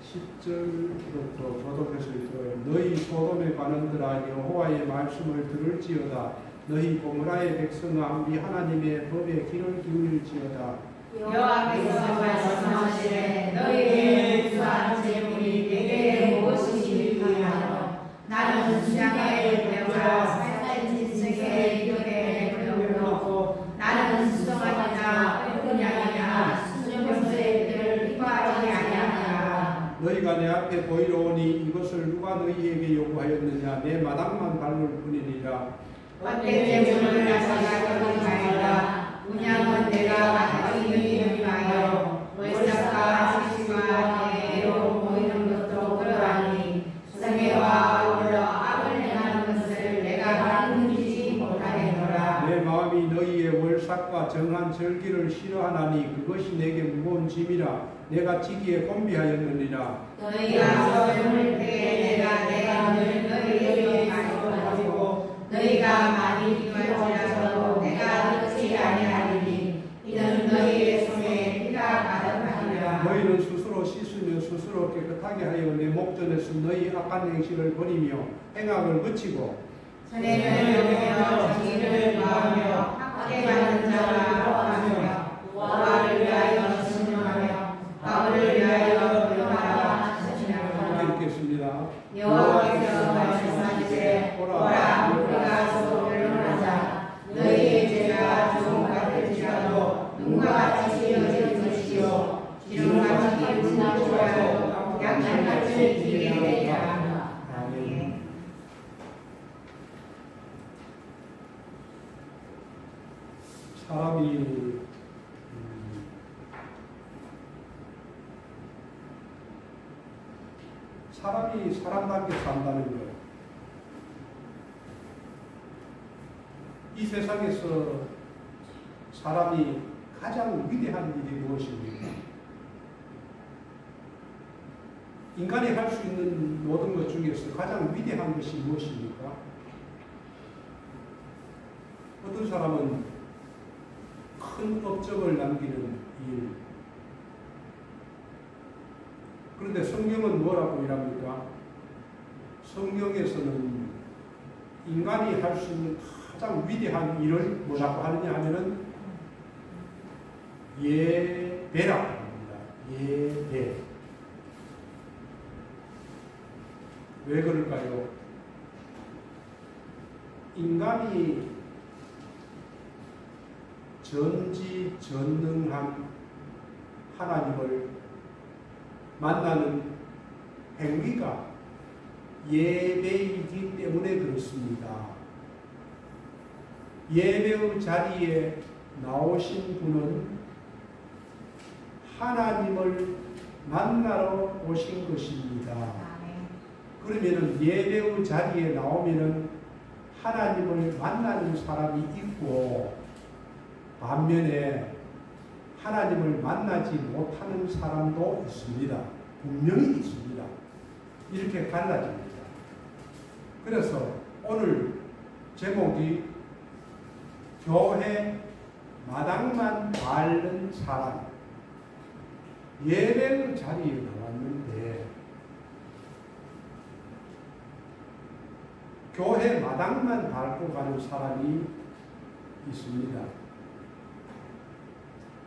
10절부터 교독해서 읽어요. 너희 소돔에 관원들아 여호와의 말씀을 들을지어다. 너희 고모라의 백성아 우리 하나님의 법에 귀를 기울일지어다. 여호와께서 말씀하시되 너희의 무수한 재물이 내게 무엇이니 하여 나는 수양의 배우라 살찐 생의 기업에 배우고 나는 수성하니라 옳은 양이나 순종병수의 뜰을 이과하지 아니하니라. 너희가 내 앞에 보이러 오니 이것을 누가 너희에게 요구하였느냐. 내 마당만 밟을 뿐이니라. 헛된 재물을 내가 거둔하였다. 운양은 내가 너희에게 하여 월삭과 시시와 애로 모이는 것도 그러하니 수상해와 올라 악을 행하는 것을 내가 끊기지 못하겠노라. 내 마음이 너희의 월삭과 정한 절기를 싫어하나니 그것이 내게 무거운 짐이라. 내가 지기에 곤비하였느니라. 너희가 소돔을 때에 내가 늘 너희에게 가지고 너희가 많이 기뻐하더라도 내가 그렇지 아니하리니 이는 너희의 손에 피가 가득하니라. 너희는 스스로 씻으며 스스로 깨끗하게 하여 내 목전에서 너희 악한 행실을 버리며 행악을 그치고 선행을 여기며 정의를 구하며 학대받는 자를 보호하며 여호와를 위하여 신령하며 바울을 위하여 명하라 하시니라. 이렇게 읽겠습니다. 여호와께서 말씀하시되 보라 우리가 서로 변론하자. 너희의 죄가 조금가 될지라도 눈과 같이 여질 것이요 기름같이 지나쳐도 양날같이 길게 되리라. 아멘. 사람이 사람답게 산다는 것. 이 세상에서 사람이 가장 위대한 일이 무엇입니까? 인간이 할 수 있는 모든 것 중에서 가장 위대한 것이 무엇입니까? 어떤 사람은 큰 업적을 남기는 일. 그런데 성경은 뭐라고 일합니까? 성경에서는 인간이 할 수 있는 가장 위대한 일을 뭐라고 하느냐 하면은 예배라고 합니다. 예배. 왜 그럴까요? 인간이 전지전능한 하나님을 만나는 행위가 예배이기 때문에 그렇습니다. 예배의 자리에 나오신 분은 하나님을 만나러 오신 것입니다. 그러면은 예배의 자리에 나오면은 하나님을 만나는 사람이 있고, 반면에 하나님을 만나지 못하는 사람도 있습니다. 분명히 있습니다. 이렇게 갈라집니다. 그래서 오늘 제목이 교회 마당만 밟는 사람. 예배의 자리에 나왔는데 교회 마당만 밟고 가는 사람이 있습니다.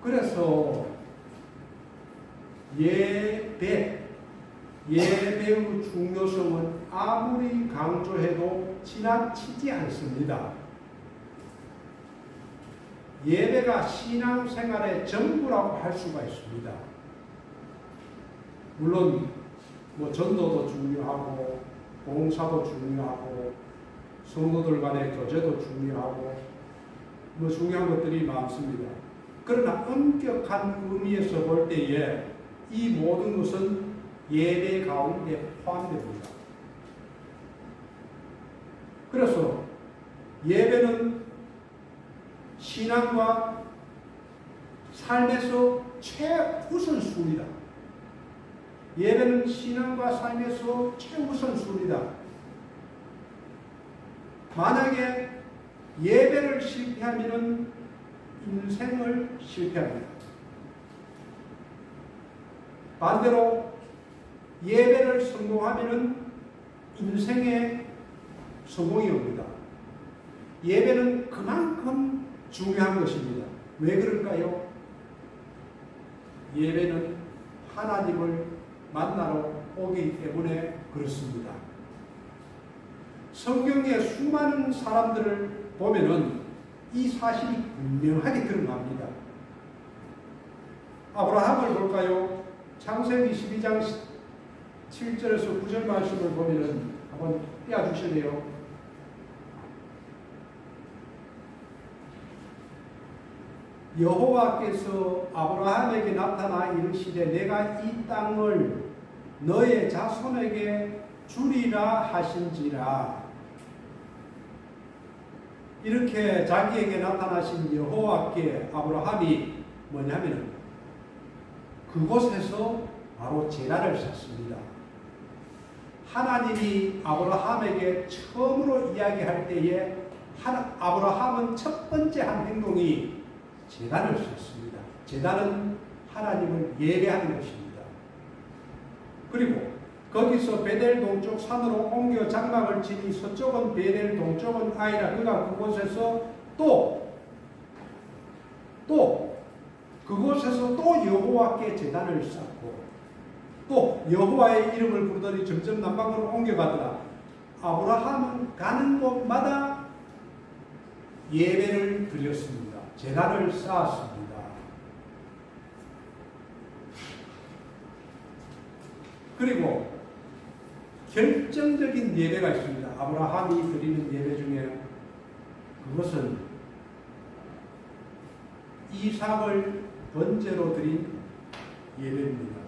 그래서 예배의 중요성은 아무리 강조해도 지나치지 않습니다. 예배가 신앙생활의 전부라고 할 수가 있습니다. 물론 전도도 중요하고 봉사도 중요하고 성도들 간의 교제도 중요하고 중요한 것들이 많습니다. 그러나 엄격한 의미에서 볼 때에 이 모든 것은 예배 가운데 포함됩니다. 그래서 예배는 신앙과 삶에서 최우선순위다. 예배는 신앙과 삶에서 최우선순위다. 만약에 예배를 실패하면 인생을 실패합니다. 반대로 예배를 성공하면은 인생의 성공이 옵니다. 예배는 그만큼 중요한 것입니다. 왜 그럴까요? 예배는 하나님을 만나러 오기 때문에 그렇습니다. 성경의 수많은 사람들을 보면은 이 사실이 분명하게 드러납니다. 아브라함을 볼까요? 창세기 12장 7절에서 9절 말씀을 보면은 한번 띄워주실래요? 여호와께서 아브라함에게 나타나 이르시되 내가 이 땅을 너의 자손에게 주리라 하신지라. 이렇게 자기에게 나타나신 여호와께 아브라함이 뭐냐면 그곳에서 바로 제단을 쌓습니다. 하나님이 아브라함에게 처음으로 이야기할 때에 아브라함은 첫 번째 한 행동이 제단을 쌓습니다. 제단은 하나님을 예배하는 것입니다. 그리고 거기서 베델 동쪽 산으로 옮겨 장막을 치니 서쪽은 베델 동쪽은 아이라. 그가 그곳에서 또 그곳에서 또 여호와께 제단을 쌓고 또 여호와의 이름을 부르더니 점점 남방으로 옮겨가더라. 아브라함은 가는 곳마다 예배를 드렸습니다. 제단을 쌓았습니다. 그리고 결정적인 예배가 있습니다. 아브라함이 드리는 예배 중에 그것은 이삭을 번제로 드린 예배입니다.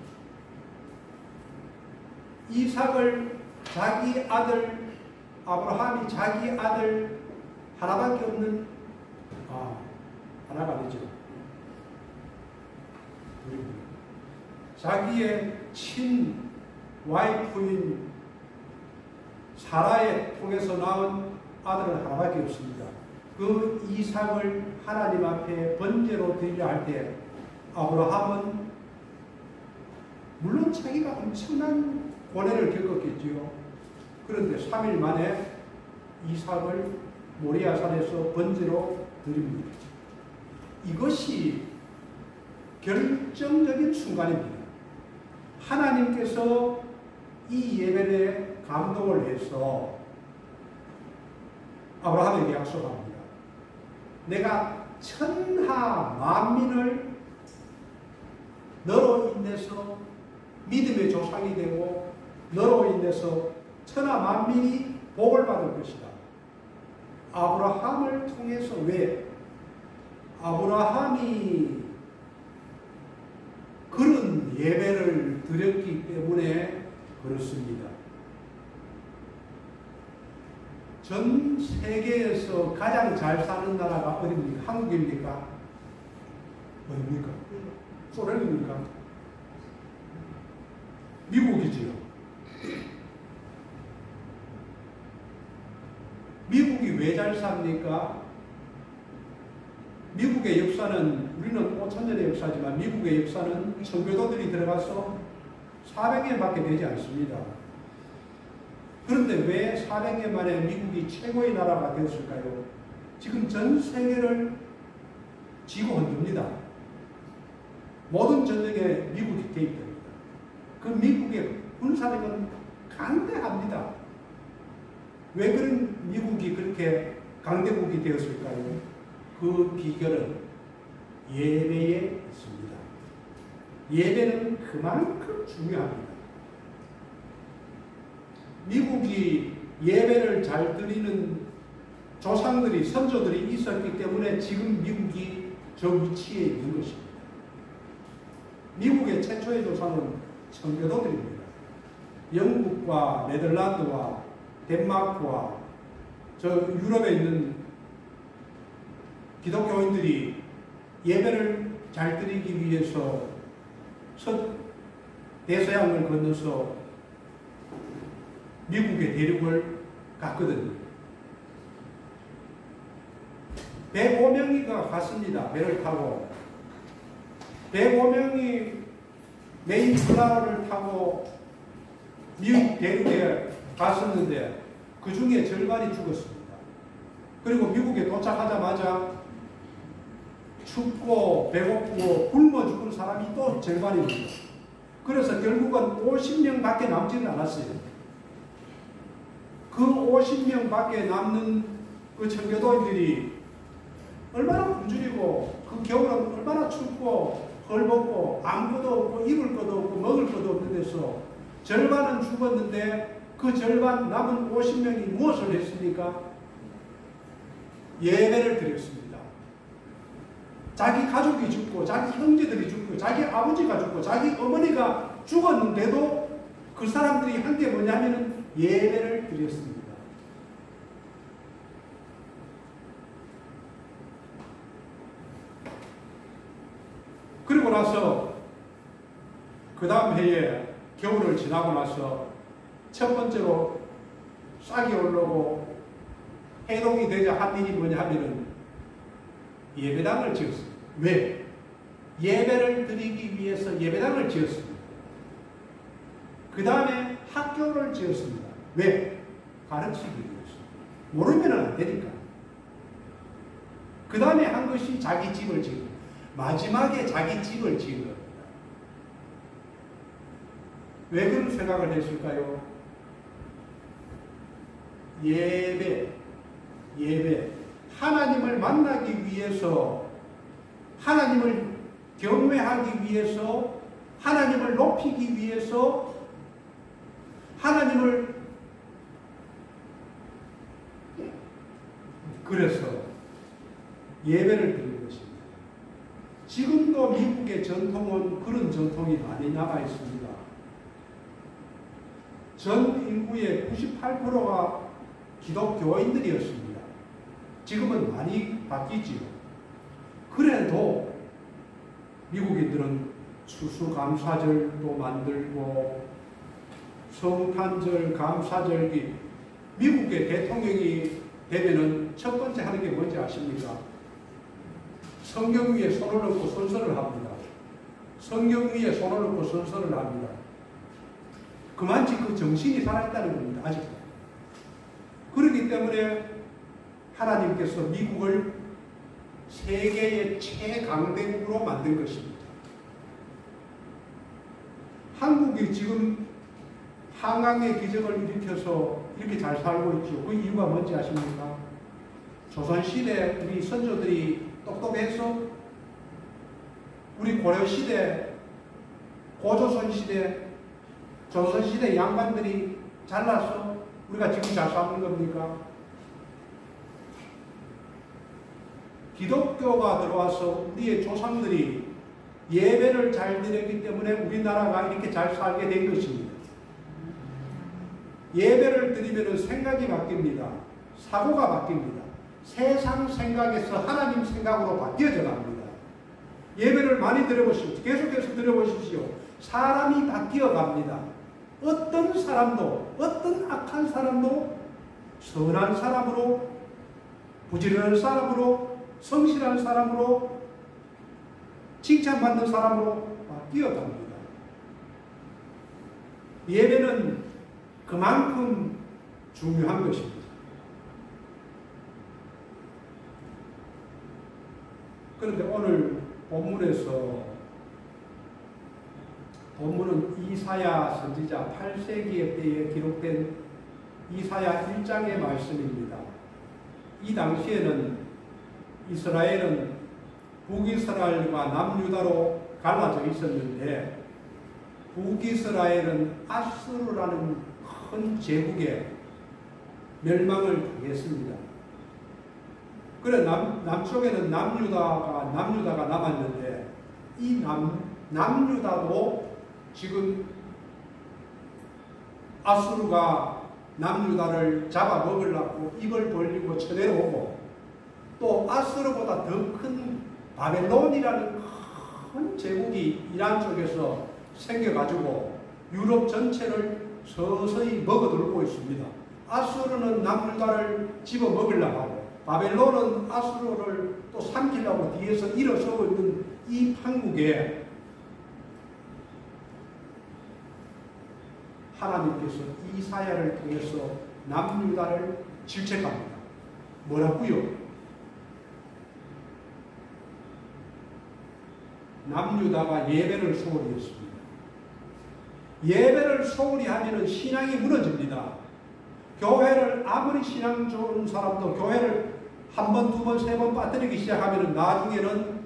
이삭을 자기 아들 아브라함이 자기 아들 하나밖에 없는 하나가 아니죠. 자기의 친 와이프인 사라의 통해서 낳은 아들은 하나밖에 없습니다. 그 이삭을 하나님 앞에 번제로 드리려 할 때 아브라함은 물론 자기가 엄청난 고뇌를 겪었겠지요. 그런데 3일 만에 이삭을 모리아산에서 번제로 드립니다. 이것이 결정적인 순간입니다. 하나님께서 이 예배에 감동을 해서 아브라함에게 약속합니다. 내가 천하 만민을 너로 인해서 믿음의 조상이 되고 너로 인해서 천하 만민이 복을 받을 것이다. 아브라함을 통해서 왜? 아브라함이 그런 예배를 드렸기 때문에 그렇습니다. 전 세계에서 가장 잘 사는 나라가 어디입니까? 한국입니까? 어디입니까? 소련입니까? 미국이지요. 미국이 왜 잘 삽니까? 미국의 역사는 우리는 5,000년의 역사지만 미국의 역사는 청교도들이 들어가서 400년밖에 되지 않습니다. 그런데 왜 400년 만에 미국이 최고의 나라가 되었을까요? 지금 전 세계를 쥐고 흔듭니다. 모든 전쟁에 미국이 개입됩니다. 그 미국의 군사력은 강대합니다. 왜 그런 미국이 그렇게 강대국이 되었을까요? 그 비결은 예배에 있습니다. 예배는 그만큼 중요합니다. 미국이 예배를 잘 드리는 조상들이, 선조들이 있었기 때문에 지금 미국이 저 위치에 있는 것입니다. 미국의 최초의 조상은 청교도들입니다. 영국과 네덜란드와 덴마크와 저 유럽에 있는 기독교인들이 예배를 잘 드리기 위해서 대서양을 건너서 미국의 대륙을 갔거든요. 105명이가 갔습니다. 배를 타고. 105명이 메인플라워를 타고 미국 대륙에 갔었는데 그 중에 절반이 죽었습니다. 그리고 미국에 도착하자마자 춥고 배고프고 굶어 죽은 사람이 또 절반입니다. 그래서 결국은 50명밖에 남지는 않았어요. 그 50명밖에 남는 그 청교도인들이 얼마나 굶주리고 그 겨울은 얼마나 춥고 헐벗고 아무것도 없고 입을 것도 없고 먹을 것도 없는 데서 절반은 죽었는데 그 절반 남은 50명이 무엇을 했습니까? 예배를 드렸습니다. 자기 가족이 죽고 자기 형제들이 죽고 자기 아버지가 죽고 자기 어머니가 죽었는데도 그 사람들이 한 게 뭐냐면 예배를 드렸습니다. 그리고 나서 그 다음 해에 겨울을 지나고 나서 첫 번째로 싹이 올라오고 해동이 되자 한 일이 뭐냐 하면은 예배당을 지었습니다. 왜? 예배를 드리기 위해서 예배당을 지었습니다. 그 다음에 학교를 지었습니다. 왜? 가르치기 위해서. 모르면 안 되니까. 그 다음에 한 것이 자기 집을 지은 겁니다. 마지막에 자기 집을 지은 겁니다. 왜 그런 생각을 했을까요? 예배. 하나님을 만나기 위해서, 하나님을 경외하기 위해서, 하나님을 높이기 위해서, 하나님을 그래서 예배를 드리는 것입니다. 지금도 미국의 전통은 그런 전통이 많이 남아 있습니다. 전 인구의 98%가 기독교인들이었습니다. 지금은 많이 바뀌지요. 그래도 미국인들은 추수감사절도 만들고 성탄절, 감사절기, 미국의 대통령이 되면은 첫 번째 하는 게 뭔지 아십니까? 성경 위에 손을 얹고 선서를 합니다. 성경 위에 손을 얹고 선서를 합니다. 그만치 그 정신이 살아있다는 겁니다. 아직도. 그렇기 때문에 하나님께서 미국을 세계의 최강대국으로 만든 것입니다. 한국이 지금 한강의 기적을 일으켜서 이렇게 잘 살고 있죠. 그 이유가 뭔지 아십니까? 조선시대 우리 선조들이 똑똑해서 우리 고려시대, 고조선시대, 조선시대 양반들이 잘나서 우리가 지금 잘 사는 겁니까? 기독교가 들어와서 우리의 조상들이 예배를 잘 드렸기 때문에 우리나라가 이렇게 잘 살게 된 것입니다. 예배를 드리면 생각이 바뀝니다. 사고가 바뀝니다. 세상 생각에서 하나님 생각으로 바뀌어져 갑니다. 예배를 많이 드려보십시오. 계속해서 드려보십시오. 사람이 바뀌어 갑니다. 어떤 사람도, 어떤 악한 사람도 선한 사람으로, 부지런한 사람으로, 성실한 사람으로, 칭찬받는 사람으로 바뀌어 갑니다. 예배는 그만큼 중요한 것입니다. 그런데 오늘 본문에서 본문은 이사야 선지자 8세기 때에 기록된 이사야 1장의 말씀입니다. 이 당시에는 이스라엘은 북이스라엘과 남유다로 갈라져 있었는데 북이스라엘은 아수르라는 큰 제국에 멸망을 당했습니다. 그래 남쪽에는 남유다가 남았는데 이 남유다도 지금 아수르가 남유다를 잡아먹으려고 입을 벌리고 쳐내려오고 또 아수르보다 더 큰 바벨론이라는 큰 제국이 이란 쪽에서 생겨가지고 유럽 전체를 서서히 먹어들고 있습니다. 아수르는 남유다를 집어먹으려고 하고 바벨론은 아수르를 또 삼키려고 뒤에서 일어서고 있는 이 판국에 하나님께서 이사야를 통해서 남유다를 질책합니다. 뭐라고요? 남유다가 예배를 소홀히 했습니다. 예배를 소홀히 하면 신앙이 무너집니다. 교회를 아무리 신앙 좋은 사람도 교회를 한 번, 두 번, 세 번 빠뜨리기 시작하면 나중에는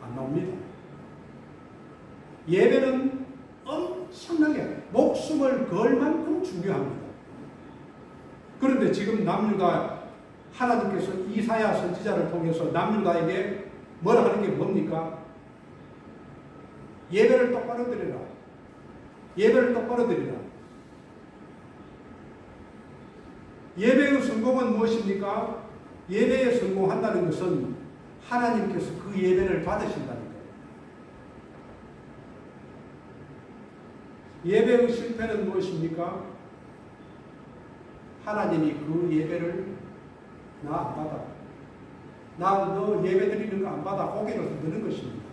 안 나옵니다. 예배는 엄청나게 목숨을 걸 만큼 중요합니다. 그런데 지금 남유다 하나님께서 이사야 선지자를 통해서 남유다에게 뭐라 하는 게 뭡니까? 예배를 똑바로 드리라. 예배를 똑바로 드리라. 예배의 성공은 무엇입니까? 예배에 성공한다는 것은 하나님께서 그 예배를 받으신다는 거예요. 예배의 실패는 무엇입니까? 하나님이 그 예배를 나 안 받아. 나 너 예배 드리는 거 안 받아. 고개를 흔드는 것입니다.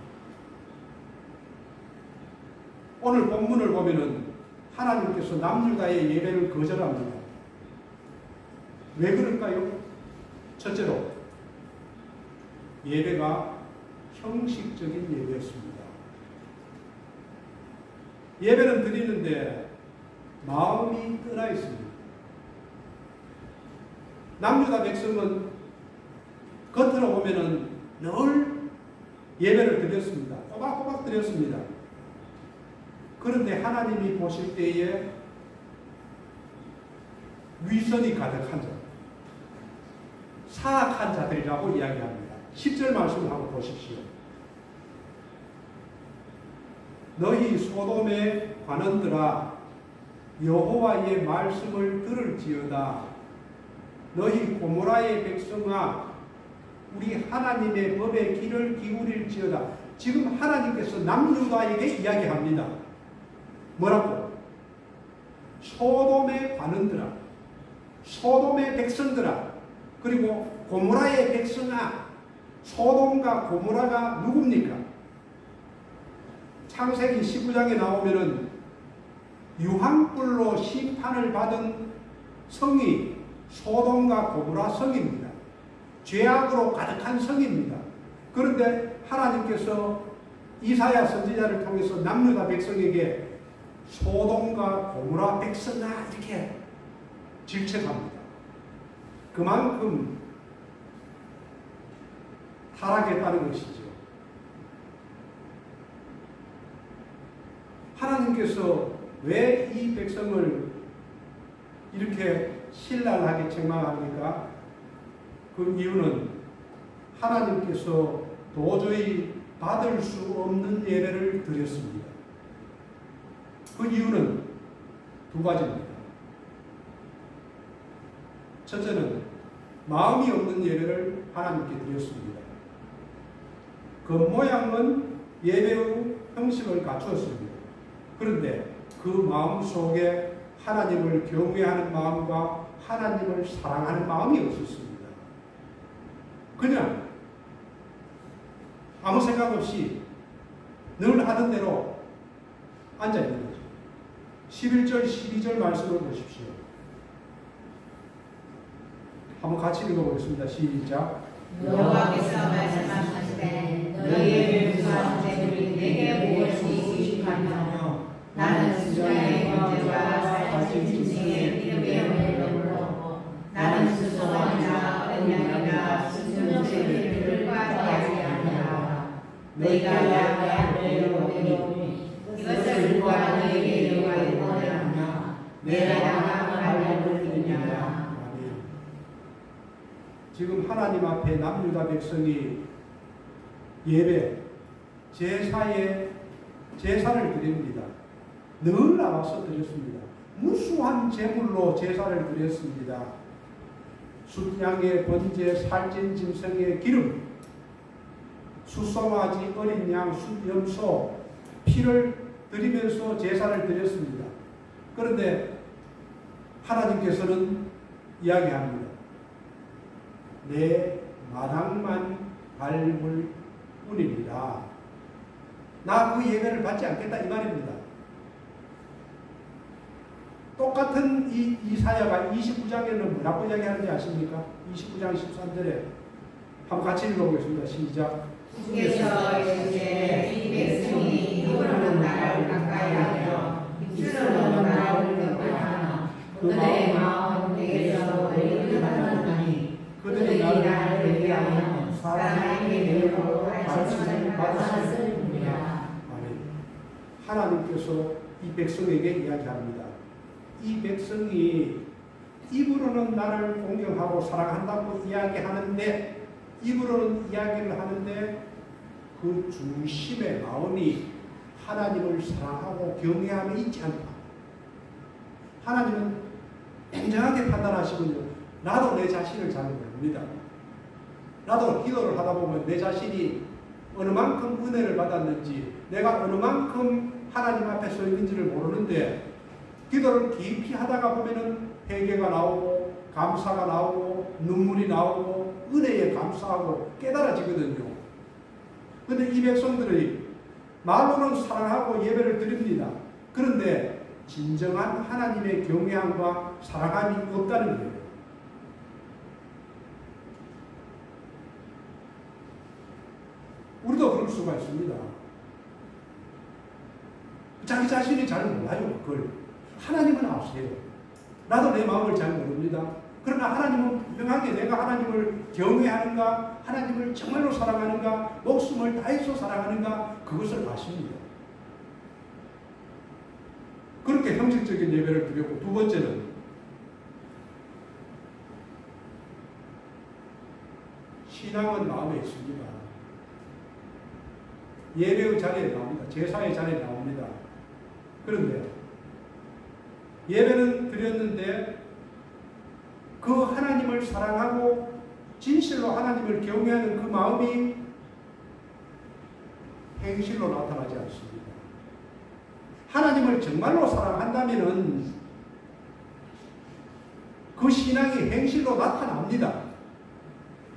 오늘 본문을 보면은 하나님께서 남유다의 예배를 거절합니다. 왜 그럴까요? 첫째로 예배가 형식적인 예배였습니다. 예배는 드리는데 마음이 떠나 있습니다. 남유다 백성은 겉으로 보면은 늘 예배를 드렸습니다. 꼬박꼬박 드렸습니다. 그런데 하나님이 보실 때에 위선이 가득한 자, 사악한 자들이라고 이야기합니다. 10절 말씀을 한번 보십시오. 너희 소돔의 관원들아 여호와의 말씀을 들을지어다. 너희 고모라의 백성아 우리 하나님의 법에 귀를 기울일지어다. 지금 하나님께서 남유다에게 이야기합니다. 뭐라고? 소돔의 관원들아, 소돔의 백성들아, 그리고 고모라의 백성아. 소돔과 고모라가 누굽니까? 창세기 19장에 나오면은 유황불로 심판을 받은 성이 소돔과 고모라 성입니다. 죄악으로 가득한 성입니다. 그런데 하나님께서 이사야 선지자를 통해서 남유다 백성에게 소돔과 고모라 백성아 이렇게 질책합니다. 그만큼 타락했다는 것이죠. 하나님께서 왜 이 백성을 이렇게 신랄하게 책망합니까? 그 이유는 하나님께서 도저히 받을 수 없는 예배를 드렸습니다. 그 이유는 두 가지입니다. 첫째는 마음이 없는 예배를 하나님께 드렸습니다. 그 모양은 예배의 형식을 갖추었습니다. 그런데 그 마음 속에 하나님을 경외하는 마음과 하나님을 사랑하는 마음이 없었습니다. 그냥 아무 생각 없이 늘 하던 대로 앉아있는 거죠. 11절, 12절 말씀을 보십시오. 한번 같이 읽어보겠습니다. 시작. 여호와께서 말씀하시되 너희의 무수한 재물이 내게 무엇이 의식하며 나는 수자의 경제와 살찐 짐승의 피부에 물러보고 나는 수소와 자 언양이나 순전체를 빠져하지 아니하라. 너희가 야외한 배로 오니 이것을 누가 너희에게 요구하였느냐 내가 알려드리느냐. 지금 하나님 앞에 남유다 백성이 예배, 제사에 제사를 드립니다. 늘 나와서 드렸습니다. 무수한 제물로 제사를 드렸습니다. 숫양의 번제, 살찐 짐승의 기름, 숫송아지, 어린 양, 숫염소, 피를 드리면서 제사를 드렸습니다. 그런데 하나님께서는 이야기합니다. 내 마당만 밟을 뿐입니다. 나 그 예배를 받지 않겠다 이 말입니다. 똑같은 이 이사야가 29장에는 뭐라고 이야기하는지 아십니까? 29장 13절에 한번 같이 읽어보겠습니다. 시작. 주께서 이르시되 이 백성이 입으로는 나를 가까이 하며 입술로는 나를 경배하나 그들의 마음은 내게서 멀리 떠나나니 그들이 나를 위하여 사람에게 내고 가르침을 받았을 뿐이라. 하나님께서 이 백성에게 이야기합니다. 이 백성이 입으로는 나를 공경하고 사랑한다고 이야기하는데, 입으로는 이야기를 하는데 그 중심의 마음이 하나님을 사랑하고 경외함에 있지 않다. 하나님은 냉정하게 판단하시군요. 나도 내 자신을 잘 모릅니다. 나도 기도를 하다 보면 내 자신이 어느 만큼 은혜를 받았는지, 내가 어느 만큼 하나님 앞에 서 있는지를 모르는데, 기도를 깊이 하다가 보면은 회개가 나오고 감사가 나오고 눈물이 나오고 은혜에 감사하고 깨달아지거든요. 그런데 이 백성들이 말로는 사랑하고 예배를 드립니다. 그런데 진정한 하나님의 경외함과 사랑함이 없다는 거예요. 우리도 그럴 수가 있습니다. 자기 자신이 잘 몰라요. 그걸. 하나님은 아세요. 나도 내 마음을 잘 모릅니다. 그러나 하나님은 분명하게 내가 하나님을 경외하는가, 하나님을 정말로 사랑하는가, 목숨을 다해서 사랑하는가, 그것을 아십니다. 그렇게 형식적인 예배를 드렸고, 두 번째는 신앙은 마음에 있습니다. 예배의 자리에 나옵니다. 제사의 자리에 나옵니다. 그런데 예배는 드렸는데 그 하나님을 사랑하고 진실로 하나님을 경외하는 그 마음이 행실로 나타나지 않습니다. 하나님을 정말로 사랑한다면 그 신앙이 행실로 나타납니다.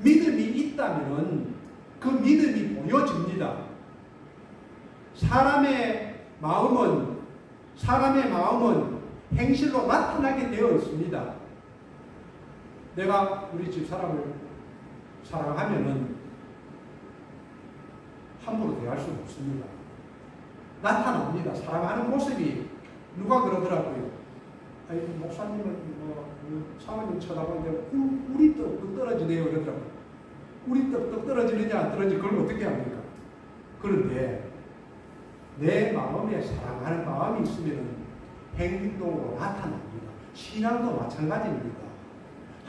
믿음이 있다면 그 믿음이 보여집니다. 사람의 마음은 행실로 나타나게 되어 있습니다. 내가 우리 집 사람을 사랑하면은 함부로 대할 수는 없습니다. 나타납니다. 사랑하는 모습이. 누가 그러더라고요. 아니, 목사님은 사모님 쳐다보는데 우리 떡 떨어지네요. 그러더라고요. 우리 떡 떨어지느냐 안 떨어지냐 그걸 어떻게 합니까? 그런데 내 마음에 사랑하는 마음이 있으면 행동으로 나타납니다. 신앙도 마찬가지입니다.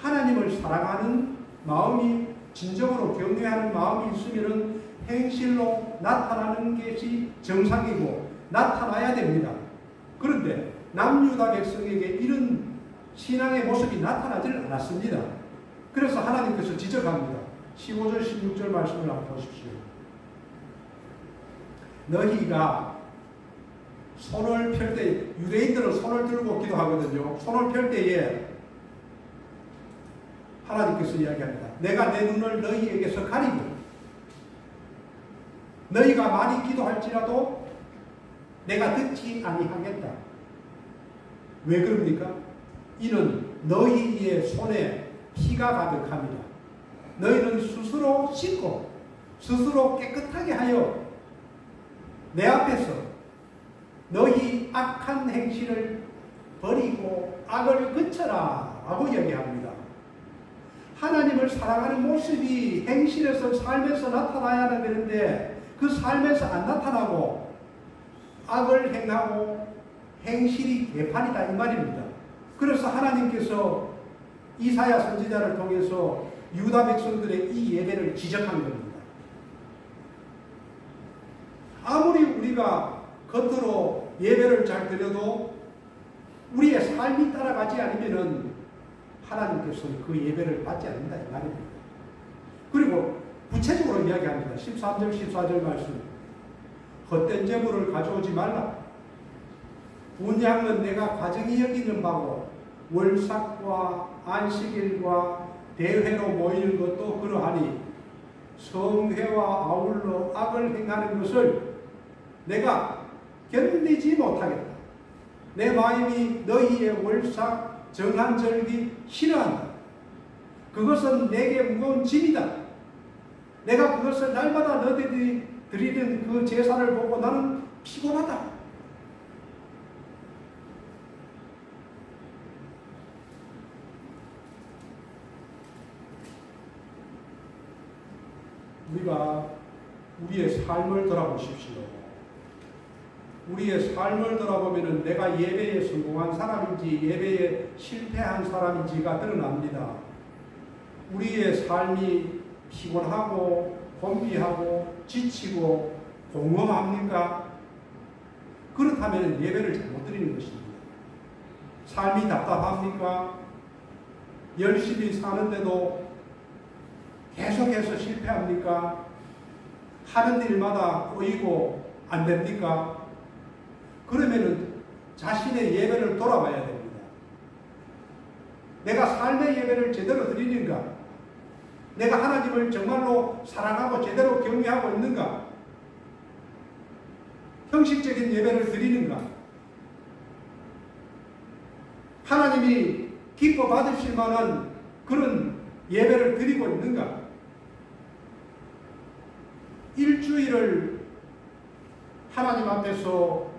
하나님을 사랑하는 마음이, 진정으로 경외하는 마음이 있으면 행실로 나타나는 것이 정상이고 나타나야 됩니다. 그런데 남유다 백성에게 이런 신앙의 모습이 나타나질 않았습니다. 그래서 하나님께서 지적합니다. 15절 16절 말씀을 한번 보십시오. 너희가 손을 펼 때, 유대인들은 손을 들고 기도하거든요. 손을 펼 때에 하나님께서 이야기합니다. 내가 내 눈을 너희에게서 가리고 너희가 많이 기도할지라도 내가 듣지 아니하겠다. 왜 그럽니까? 이는 너희의 손에 피가 가득합니다. 너희는 스스로 씻고 스스로 깨끗하게 하여 내 앞에서 너희 악한 행실을 버리고 악을 그쳐라 라고 이야기합니다. 하나님을 사랑하는 모습이 행실에서, 삶에서 나타나야 되는데 그 삶에서 안 나타나고 악을 행하고 행실이 개판이다 이 말입니다. 그래서 하나님께서 이사야 선지자를 통해서 유다 백성들의 이 예배를 지적한 겁니다. 아무리 우리가 겉으로 예배를 잘 드려도 우리의 삶이 따라가지 않으면 하나님께서는 그 예배를 받지 않는다 이 말입니다. 그리고 구체적으로 이야기합니다. 13절 14절 말씀. 헛된 재물을 가져오지 말라. 분양은 내가 가정이 여기는 바고 월삭과 안식일과 대회로 모이는 것도 그러하니 성회와 아울러 악을 행하는 것을 내가 견디지 못하겠다. 내 마음이 너희의 월삭 정한 절기 싫어한다. 그것은 내게 무거운 짐이다. 내가 그것을 날마다 너희들이 드리는 그 제사를 보고 나는 피곤하다. 우리가 우리의 삶을 돌아보십시오. 우리의 삶을 돌아보면 내가 예배에 성공한 사람인지 예배에 실패한 사람인지가 드러납니다. 우리의 삶이 피곤하고 곤비하고 지치고 공허합니까? 그렇다면 예배를 잘못 드리는 것입니다. 삶이 답답합니까? 열심히 사는데도 계속해서 실패합니까? 하는 일마다 꼬이고 안 됩니까? 그러면은 자신의 예배를 돌아봐야 됩니다. 내가 삶의 예배를 제대로 드리는가? 내가 하나님을 정말로 사랑하고 제대로 경외하고 있는가? 형식적인 예배를 드리는가? 하나님이 기뻐 받으실 만한 그런 예배를 드리고 있는가? 일주일을 하나님 앞에서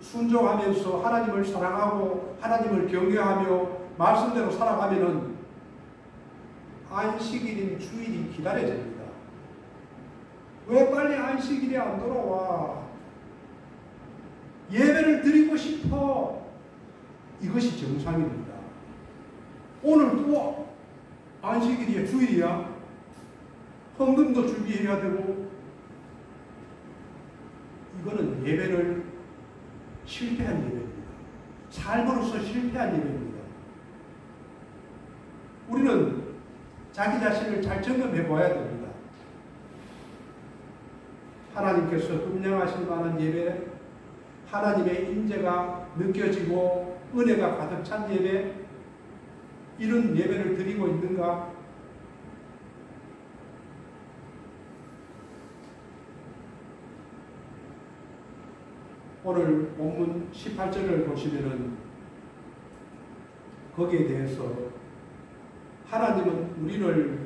순종하면서 하나님을 사랑하고 하나님을 경외하며 말씀대로 살아가면은 안식일인 주일이 기다려집니다. 왜 빨리 안식일이 안 돌아와? 예배를 드리고 싶어. 이것이 정상입니다. 오늘 또 안식일이야, 주일이야. 헌금도 준비해야 되고, 이거는 예배를 실패한 예배입니다. 삶으로서 실패한 예배입니다. 우리는 자기 자신을 잘 점검해 보아야 됩니다. 하나님께서 흠령하실 만한 예배, 하나님의 임재가 느껴지고 은혜가 가득 찬 예배, 이런 예배를 드리고 있는가? 오늘 본문 18절을 보시면은 거기에 대해서 하나님은 우리를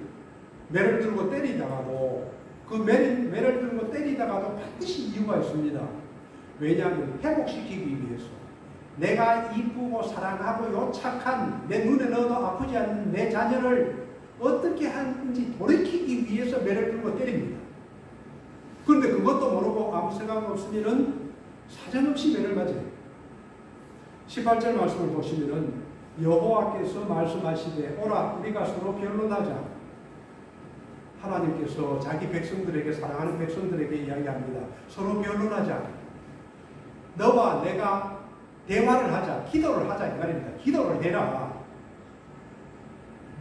매를 들고 때리다가도 그 매를 들고 때리다가도 반드시 이유가 있습니다. 왜냐하면 회복시키기 위해서 내가 이쁘고 사랑하고 요착한 내 눈에 넣어도 아프지 않는 내 자녀를 어떻게 하는지 돌이키기 위해서 매를 들고 때립니다. 그런데 그것도 모르고 아무 생각 없으면은 사정없이 매를 맞아요. 18절 말씀을 보시면은 여호와께서 말씀하시되 오라 우리가 서로 변론하자. 하나님께서 자기 백성들에게 사랑하는 백성들에게 이야기합니다. 서로 변론하자. 너와 내가 대화를 하자. 기도를 하자 이 말입니다. 기도를 해라.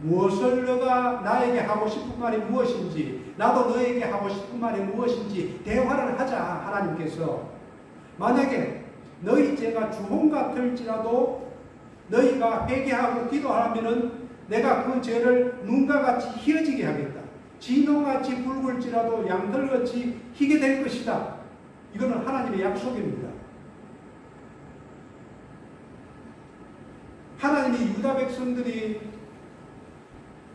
무엇을 너가 나에게 하고 싶은 말이 무엇인지 나도 너에게 하고 싶은 말이 무엇인지 대화를 하자. 하나님께서 만약에 너희 죄가 주홍 같을지라도 너희가 회개하고 기도하면은 내가 그 죄를 눈과 같이 희어지게 하겠다. 진홍같이 붉을지라도 양털같이 희게 될 것이다. 이거는 하나님의 약속입니다. 하나님이 유다 백성들이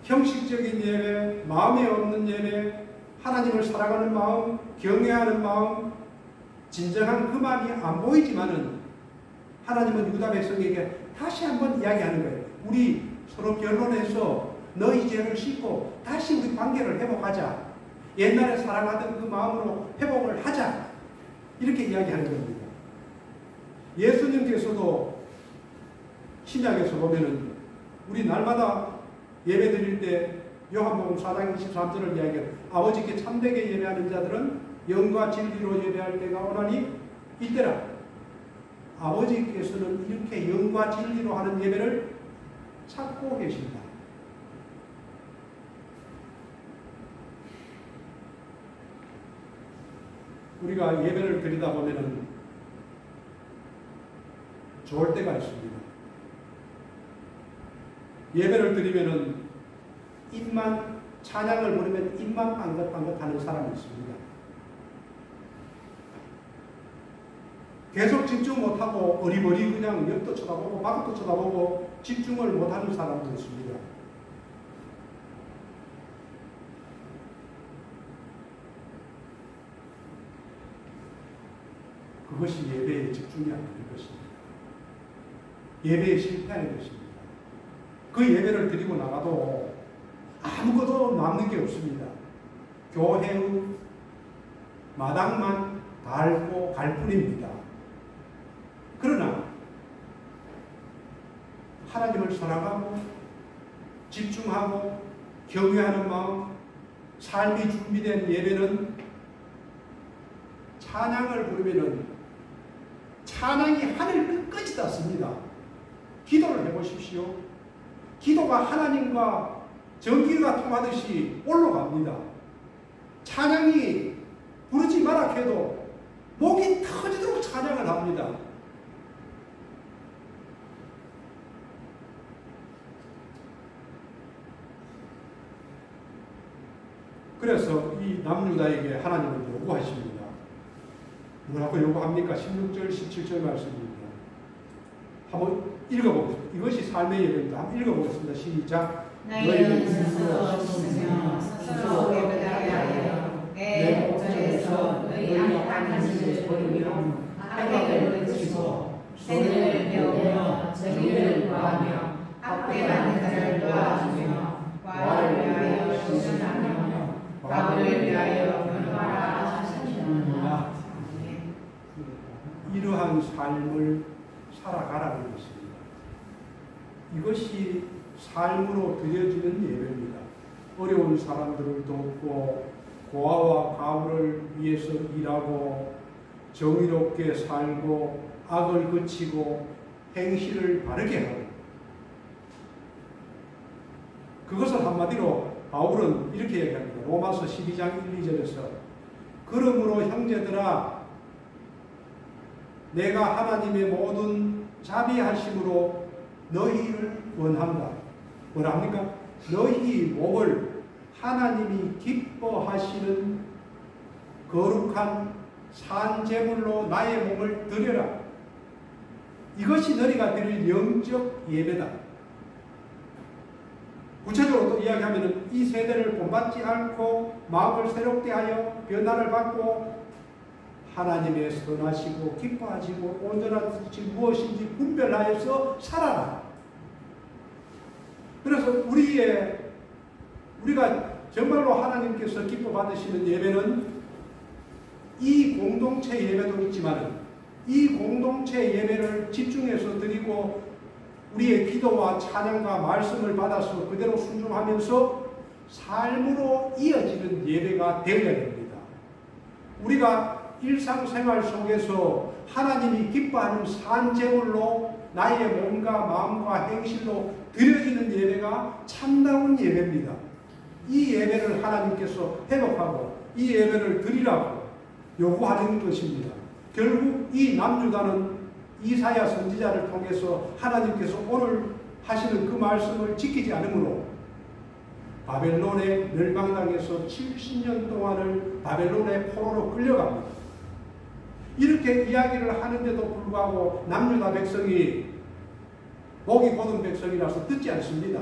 형식적인 예배, 마음에 없는 예배, 하나님을 사랑하는 마음, 경외하는 마음, 진정한 그 마음이 안 보이지만은 하나님은 유다 백성에게 다시 한번 이야기하는 거예요. 우리 서로 변론해서 너희 죄를 씻고 다시 우리 관계를 회복하자. 옛날에 사랑하던 그 마음으로 회복을 하자. 이렇게 이야기하는 겁니다. 예수님께서도 신약에서 보면은 우리 날마다 예배 드릴 때 요한복음 4장 23절을 이야기해요. 아버지께 참되게 예배하는 자들은 영과 진리로 예배할 때가 오나니 이때라. 아버지께서는 이렇게 영과 진리로 하는 예배를 찾고 계신다. 우리가 예배를 드리다 보면은 좋을 때가 있습니다. 예배를 드리면은 입만 찬양을 부르면 입만 빵긋빵긋하는 사람이 있습니다. 계속 집중 못하고 어리버리 그냥 옆도 쳐다보고 바깥도 쳐다보고 집중을 못하는 사람도 있습니다. 그것이 예배에 집중이 안 되는 것입니다. 예배에 실패하는 것입니다. 그 예배를 드리고 나가도 아무것도 남는 게 없습니다. 교회의 마당만 닳고 갈 뿐입니다. 그러나 하나님을 사랑하고 집중하고 경외하는 마음, 삶이 준비된 예배는 찬양을 부르면은 찬양이 하늘 끝까지 닿습니다. 기도를 해보십시오. 기도가 하나님과 전기가 통하듯이 올라갑니다. 찬양이 부르지 마라 해도 목이 터지도록 찬양을 합니다. 그래서 이 남유다에게 하나님은 요구하십니다. 뭐라고 요구합니까? 16절, 17절 말씀입니다. 한번 읽어보겠습니다. 이것이 삶의 예배입니다. 한번 읽어보겠습니다. 시작. 너희는 스스로 씻으며 스스로 깨끗하게 하여 내 목전에서 너희 악한 짓을 버리며 악행을 그치고 생을 배우며 정의를 구하며 악에 맞는 자를 도와주며 과를 위하여 신선하며 과부를 위하여 변화하라 하시느니라. 이러한 삶을 살아가라는 것입니다. 이것이 삶으로 드려지는 예배입니다. 어려운 사람들을 돕고 고아와 과부를 위해서 일하고 정의롭게 살고 악을 그치고 행실을 바르게 하고, 그것을 한마디로 바울은 이렇게 얘기합니다. 로마서 12장 1, 2절에서 그러므로 형제들아 내가 하나님의 모든 자비하심으로 너희를 원한다. 뭐라 합니까? 너희 목을 하나님이 기뻐하시는 거룩한 산제물로 나의 몸을 드려라. 이것이 너희가 드릴 영적 예배다. 구체적으로 또 이야기하면 이 세대를 본받지 않고 마음을 새롭게 하여 변화를 받고 하나님의 선하시고 기뻐하시고 온전한 뜻이 무엇인지 분별하여서 살아라. 그래서 우리가 정말로 하나님께서 기뻐 받으시는 예배는 이 공동체 예배도 있지만 이 공동체 예배를 집중해서 드리고 우리의 기도와 찬양과 말씀을 받아서 그대로 순종하면서 삶으로 이어지는 예배가 되어야 됩니다. 우리가 일상생활 속에서 하나님이 기뻐하는 산제물로 나의 몸과 마음과 행실로 드려지는 예배가 참다운 예배입니다. 이 예배를 하나님께서 회복하고 이 예배를 드리라고 요구하는 것입니다. 결국 이 남유다는 이사야 선지자를 통해서 하나님께서 오늘 하시는 그 말씀을 지키지 않으므로 바벨론에 멸망당해서 70년 동안을 바벨론의 포로로 끌려갑니다. 이렇게 이야기를 하는데도 불구하고 남유다 백성이 목이 곧은 백성이라서 듣지 않습니다.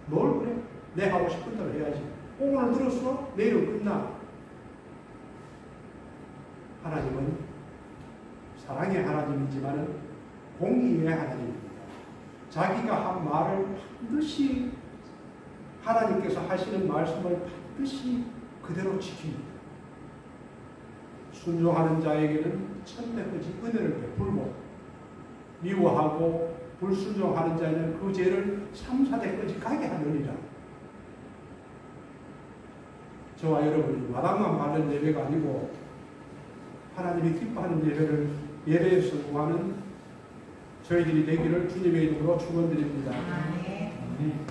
뭘 그래? 내 하고 싶은 대로 해야지. 오늘 들었어? 내일은 끝나. 하나님은 사랑의 하나님이지만 공의의 하나님입니다. 자기가 한 말을 반드시 하나님께서 하시는 말씀을 반드시 그대로 지킵니다. 순종하는 자에게는 천대까지 은혜를 베풀고 미워하고 불순종하는 자에는 그 죄를 3, 4대까지 가게 하느니라. 저와 여러분이 마당만 받는 예배가 아니고 하나님이 기뻐하는 예배에서 구하는 저희들이 되기를 주님의 이름으로 축원드립니다. 아멘.